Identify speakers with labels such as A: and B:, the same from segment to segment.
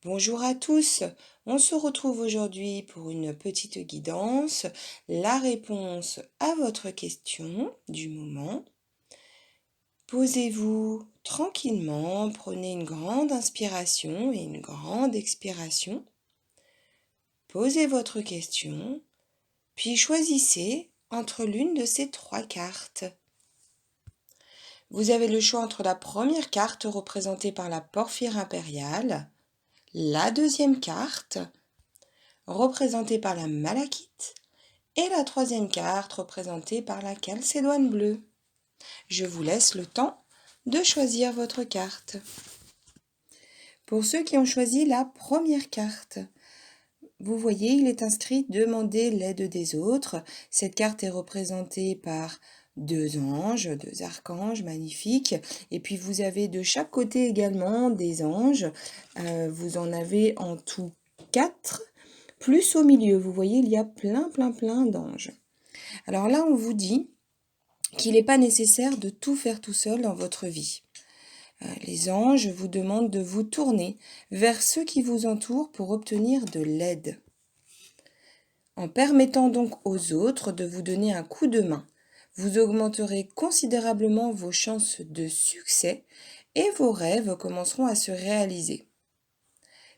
A: Bonjour à tous, on se retrouve aujourd'hui pour une petite guidance, la réponse à votre question du moment. Posez-vous tranquillement, prenez une grande inspiration et une grande expiration. Posez votre question, puis choisissez entre l'une de ces trois cartes. Vous avez le choix entre la première carte représentée par la porphyre impériale, la deuxième carte représentée par la malachite et la troisième carte représentée par la chalcédoine bleue. Je vous laisse le temps de choisir votre carte. Pour ceux qui ont choisi la première carte, vous voyez, il est inscrit « Demandez l'aide des autres ». Cette carte est représentée par deux anges, deux archanges magnifiques. Et puis vous avez de chaque côté également des anges. Vous en avez en tout 4. Plus au milieu, vous voyez, il y a plein d'anges. Alors là, on vous dit qu'il n'est pas nécessaire de tout faire tout seul dans votre vie. Les anges vous demandent de vous tourner vers ceux qui vous entourent pour obtenir de l'aide. En permettant donc aux autres de vous donner un coup de main, vous augmenterez considérablement vos chances de succès et vos rêves commenceront à se réaliser.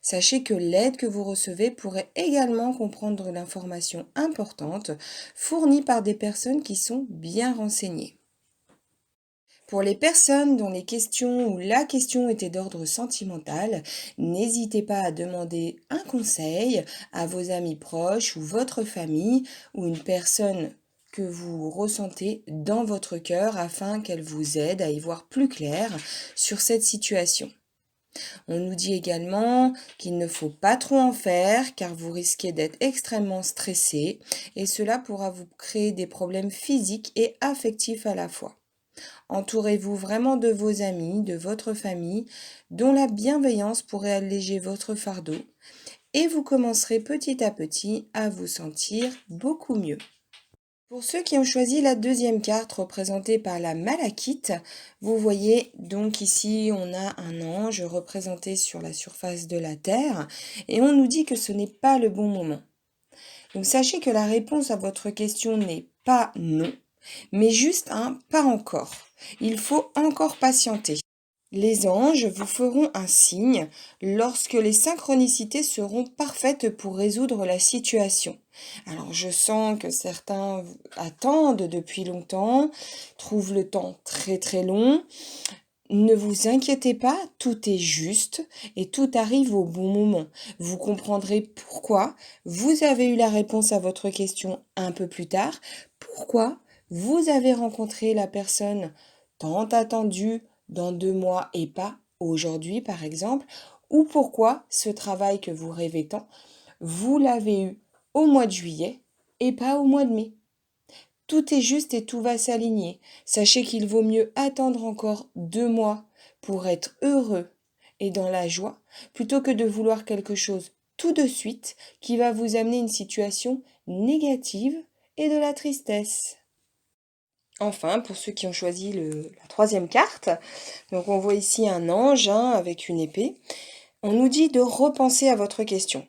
A: Sachez que l'aide que vous recevez pourrait également comprendre l'information importante fournie par des personnes qui sont bien renseignées. Pour les personnes dont les questions ou la question était d'ordre sentimental, n'hésitez pas à demander un conseil à vos amis proches ou votre famille ou une personne que vous ressentez dans votre cœur afin qu'elle vous aide à y voir plus clair sur cette situation. On nous dit également qu'il ne faut pas trop en faire car vous risquez d'être extrêmement stressé et cela pourra vous créer des problèmes physiques et affectifs à la fois. Entourez-vous vraiment de vos amis, de votre famille, dont la bienveillance pourrait alléger votre fardeau et vous commencerez petit à petit à vous sentir beaucoup mieux. Pour ceux qui ont choisi la deuxième carte représentée par la malachite, vous voyez donc ici on a un ange représenté sur la surface de la terre et on nous dit que ce n'est pas le bon moment. Donc sachez que la réponse à votre question n'est pas non, mais juste un pas encore. Il faut encore patienter. Les anges vous feront un signe lorsque les synchronicités seront parfaites pour résoudre la situation. Alors je sens que certains attendent depuis longtemps, trouvent le temps très long. Ne vous inquiétez pas, tout est juste et tout arrive au bon moment. Vous comprendrez pourquoi vous avez eu la réponse à votre question un peu plus tard, pourquoi vous avez rencontré la personne tant attendue dans 2 mois et pas aujourd'hui par exemple, ou pourquoi ce travail que vous rêvez tant, vous l'avez eu au mois de juillet et pas au mois de mai. Tout est juste et tout va s'aligner. Sachez qu'il vaut mieux attendre encore 2 mois pour être heureux et dans la joie, plutôt que de vouloir quelque chose tout de suite qui va vous amener une situation négative et de la tristesse. Enfin, pour ceux qui ont choisi la troisième carte, donc on voit ici un ange avec une épée. On nous dit de repenser à votre question.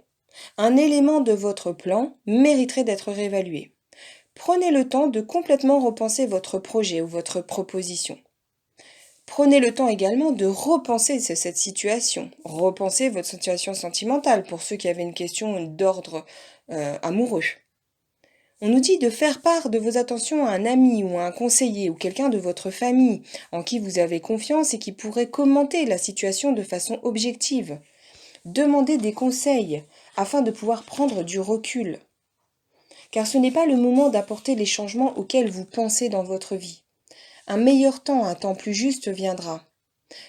A: Un élément de votre plan mériterait d'être réévalué. Prenez le temps de complètement repenser votre projet ou votre proposition. Prenez le temps également de repenser cette situation, repenser votre situation sentimentale pour ceux qui avaient une question d'ordre amoureux. On nous dit de faire part de vos attentions à un ami ou à un conseiller ou quelqu'un de votre famille en qui vous avez confiance et qui pourrait commenter la situation de façon objective. Demandez des conseils afin de pouvoir prendre du recul. Car ce n'est pas le moment d'apporter les changements auxquels vous pensez dans votre vie. Un meilleur temps, un temps plus juste viendra.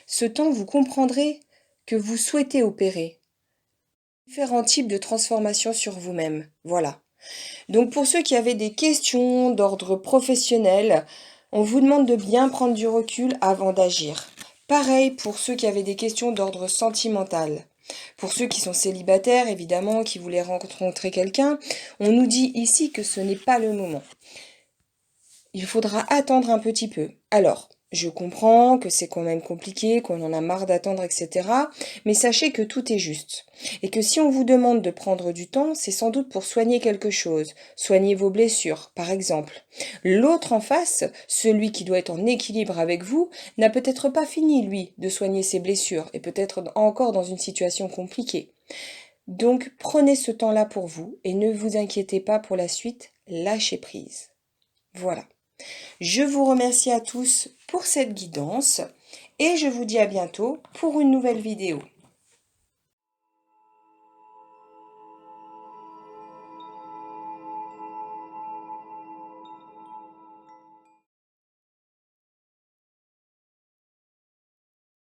A: Ce temps, vous comprendrez que vous souhaitez opérer différents types de transformations sur vous-même. Voilà. Donc pour ceux qui avaient des questions d'ordre professionnel, on vous demande de bien prendre du recul avant d'agir. Pareil pour ceux qui avaient des questions d'ordre sentimental. Pour ceux qui sont célibataires, évidemment, qui voulaient rencontrer quelqu'un, on nous dit ici que ce n'est pas le moment. Il faudra attendre un petit peu. Alors, Je comprends que c'est quand même compliqué, qu'on en a marre d'attendre, etc. Mais sachez que tout est juste. Et que si on vous demande de prendre du temps, c'est sans doute pour soigner quelque chose. Soigner vos blessures, par exemple. L'autre en face, celui qui doit être en équilibre avec vous, n'a peut-être pas fini, lui, de soigner ses blessures et peut-être encore dans une situation compliquée. Donc prenez ce temps-là pour vous et ne vous inquiétez pas pour la suite, lâchez prise. Voilà. Je vous remercie à tous pour cette guidance et je vous dis à bientôt pour une nouvelle vidéo.